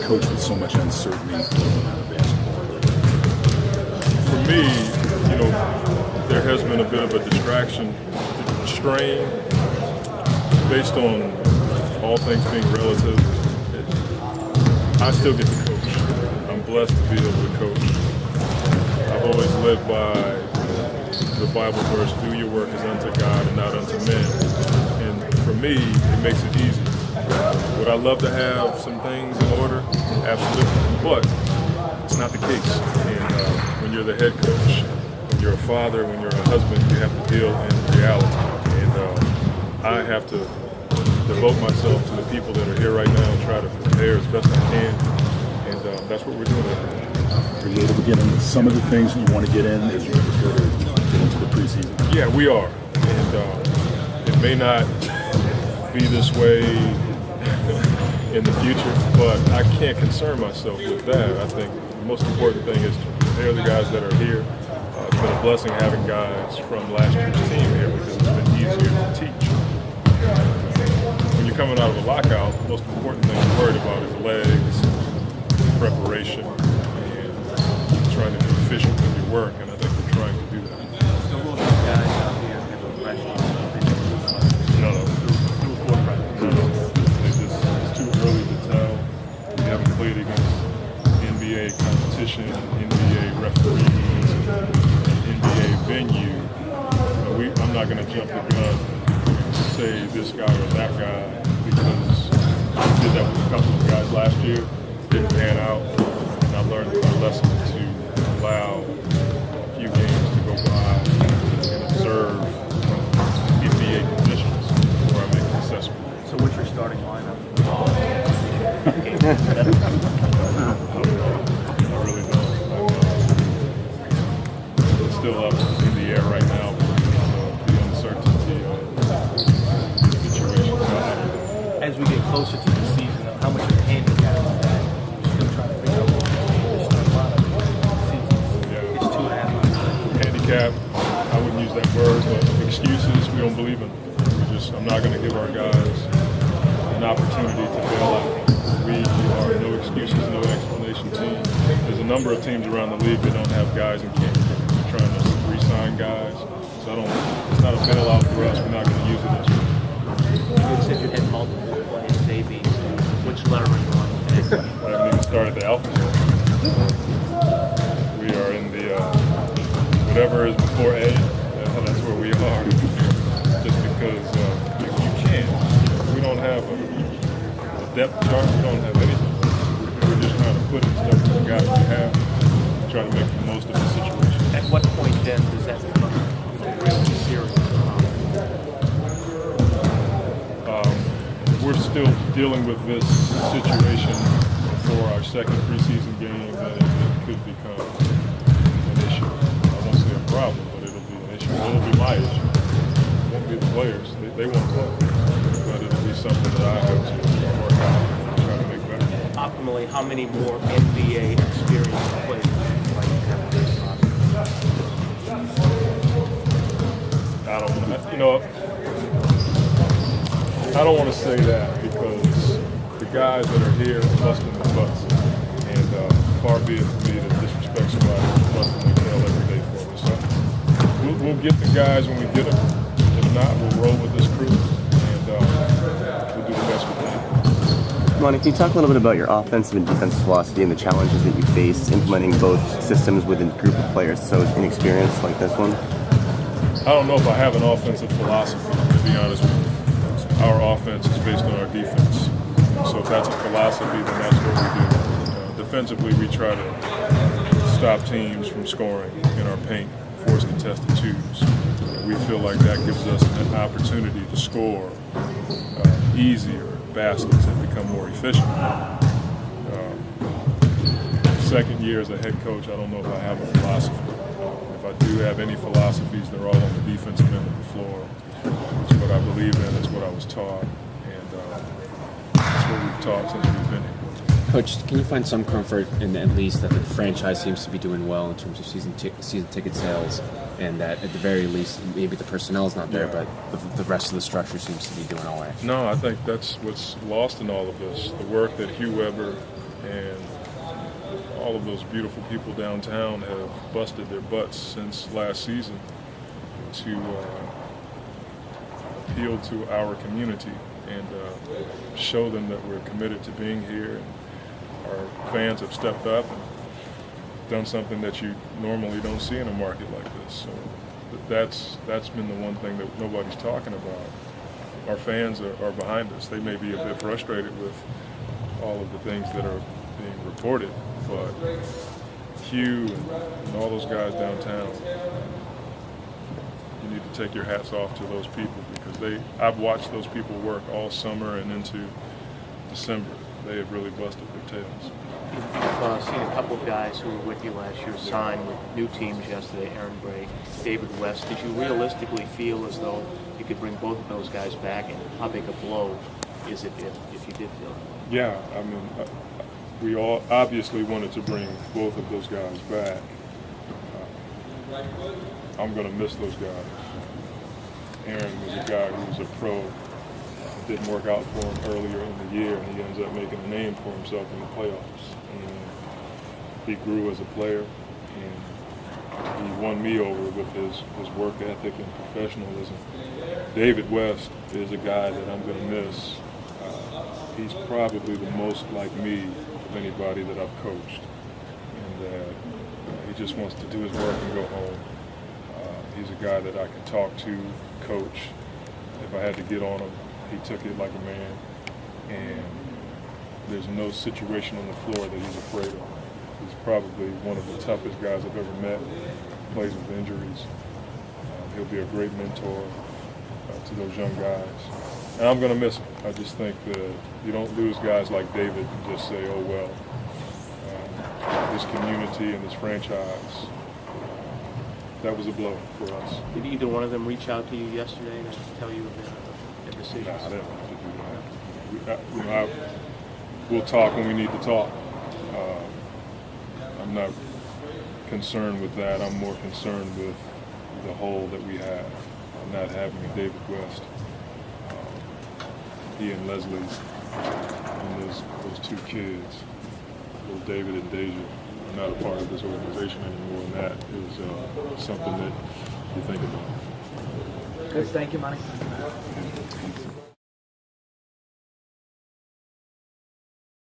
coach with so much uncertainty in basketball? For me, there has been a bit of a distraction, strain, based on all things being relative. I still get to coach. I'm blessed to be able to coach. I've always lived by the Bible verse, do your work as unto God and not unto men. And for me, it makes it easy. Would I love to have some things in order? Absolutely. But it's not the case. And when you're the head coach, when you're a father, when you're a husband, you have to deal in reality. And I have to devote myself to the people that are here right now and try to prepare as best I can. And that's what we're doing right now. Are you able to get into some of the things that you want to get in as you prepare to get into the preseason? Yeah, we are. And it may not be this way in the future, but I can't concern myself with that. I think the most important thing is to prepare the guys that are here. It's been a blessing having guys from last year's team here because it's been easier to teach. When you're coming out of a lockout, the most important thing you're worried about is legs, preparation, and trying to be efficient with your work, and I think we're trying to do that. So will these guys out here have a question? No. It's too early to tell. We haven't played against NBA competition, NBA referees, NBA venue. I'm not going to jump the gun and say this guy or that guy because we did that with a couple of guys last year. Didn't pan out, and I learned my lesson to allow a few games to go by and observe NBA conditions before I make an assessment. So what's your starting lineup? I really don't. It's still up in the air right now because of the uncertainty of the situation. As we get closer to the season, how much of a handicap is that? You're still trying to figure out what a lot of seasons. Yeah. It's 2.5 months. Handicap, I wouldn't use that word, but excuses, we don't believe in. I'm not going to give our guys an opportunity to bail out. We are no excuses, no explanation team. There's a number of teams around the league that don't have guys in camp. We're trying to re-sign guys. So it's not a bailout for us. We're not going to use it as You said you had multiple players, ABs. Which letter are you on today? I haven't even started the alphabet. We are in the, whatever is before A, that's where we are. Just because you can't. We don't have a depth chart, we don't have anything. We're just trying to put in stuff with the guys we have and try to make the most of the situation. At what point then does that become really serious? We're still dealing with this situation for our second preseason game, and it could become an issue. I won't say a problem, but it'll be an issue. It'll be my issue. It won't be the players. They won't play. But it'll be something that I have to work out and try to make better. Optimally, how many more NBA experienced players would you like to have in this roster? I don't want to say that because the guys that are here are busting the butts. And far be it for me to disrespect somebody who's busting the tail every day for us. So we'll get the guys when we get them. If not, we'll roll with this crew and we'll do the best we can. Monty, can you talk a little bit about your offensive and defensive philosophy and the challenges that you face implementing both systems with a group of players so inexperienced like this one? I don't know if I have an offensive philosophy, to be honest with you. Our offense is based on our defense. So if that's a philosophy, then that's what we do. Defensively, we try to stop teams from scoring in our paint, force contested twos. We feel like that gives us an opportunity to score easier baskets and become more efficient. Second year as a head coach, I don't know if I have a philosophy. If I do have any philosophies, they're all on the defensive end of the floor. It's what I believe in, it's what I was taught, and that's what we've taught since we've been here. Coach, can you find some comfort in at least that the franchise seems to be doing well in terms of season ticket sales, and that at the very least maybe the personnel is not there, Yeah. but the rest of the structure seems to be doing all right? No, I think that's what's lost in all of this. The work that Hugh Weber and all of those beautiful people downtown have busted their butts since last season to appeal to our community and show them that we're committed to being here. And our fans have stepped up and done something that you normally don't see in a market like this. So that's been the one thing that nobody's talking about. Our fans are behind us. They may be a bit frustrated with all of the things that are being reported, but Hugh and all those guys downtown, you need to take your hats off to those people, because I've watched those people work all summer and into December. They have really busted their tails. You've seen a couple of guys who were with you last year sign with new teams yesterday, Aaron Gray, David West. Did you realistically feel as though you could bring both of those guys back, and how big a blow is it if you did feel it? Yeah, I mean, we all obviously wanted to bring both of those guys back. I'm going to miss those guys. Aaron was a guy who was a pro. It didn't work out for him earlier in the year, and he ends up making a name for himself in the playoffs. And he grew as a player, and he won me over with his work ethic and professionalism. David West is a guy that I'm going to miss. He's probably the most like me of anybody that I've coached, and he just wants to do his work and go home. He's a guy that I can talk to, coach. If I had to get on him, he took it like a man, and there's no situation on the floor that he's afraid of. He's probably one of the toughest guys I've ever met. Plays with injuries. He'll be a great mentor to those young guys. And I'm going to miss him. I just think that you don't lose guys like David and just say, oh, well, this community and this franchise, that was a blow for us. Did either one of them reach out to you yesterday to tell you their decisions? Nah, I didn't have to do that. We'll talk when we need to talk. I'm not concerned with that. I'm more concerned with the hole that we have, not having a David West. He and Leslie and those two kids, little David and Deja, are not a part of this organization anymore, and that is something that you think about. Good. Thank you, Monty.